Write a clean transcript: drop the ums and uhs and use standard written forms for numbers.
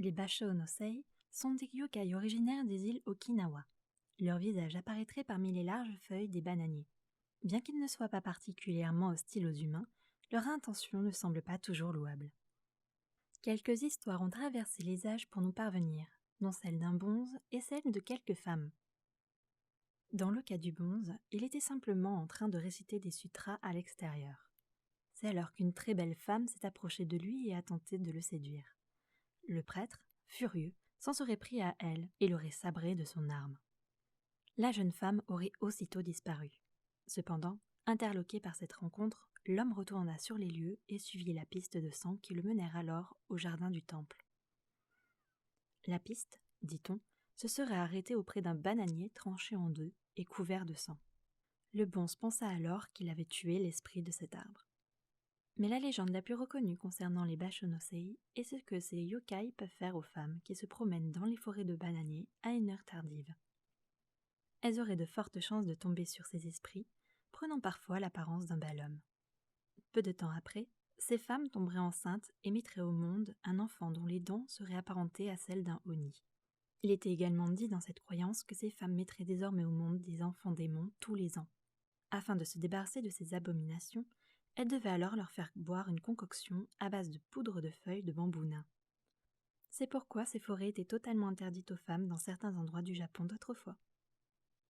Les Basho no Sei sont des yokai originaires des îles Okinawa. Leur visage apparaîtrait parmi les larges feuilles des bananiers. Bien qu'ils ne soient pas particulièrement hostiles aux humains, leur intention ne semble pas toujours louable. Quelques histoires ont traversé les âges pour nous parvenir, dont celle d'un bonze et celle de quelques femmes. Dans le cas du bonze, il était simplement en train de réciter des sutras à l'extérieur. C'est alors qu'une très belle femme s'est approchée de lui et a tenté de le séduire. Le prêtre, furieux, s'en serait pris à elle et l'aurait sabrée de son arme. La jeune femme aurait aussitôt disparu. Cependant, interloqué par cette rencontre, l'homme retourna sur les lieux et suivit la piste de sang qui le menèrent alors au jardin du temple. La piste, dit-on, se serait arrêtée auprès d'un bananier tranché en deux et couvert de sang. Le bonze pensa alors qu'il avait tué l'esprit de cet arbre. Mais la légende la plus reconnue concernant les Basho no Sei est ce que ces yokai peuvent faire aux femmes qui se promènent dans les forêts de bananiers à une heure tardive. Elles auraient de fortes chances de tomber sur ces esprits, prenant parfois l'apparence d'un bel homme. Peu de temps après, ces femmes tomberaient enceintes et mettraient au monde un enfant dont les dents seraient apparentées à celles d'un oni. Il était également dit dans cette croyance que ces femmes mettraient désormais au monde des enfants démons tous les ans. Afin de se débarrasser de ces abominations, elles devaient alors leur faire boire une concoction à base de poudre de feuilles de bambou nain. C'est pourquoi ces forêts étaient totalement interdites aux femmes dans certains endroits du Japon d'autrefois.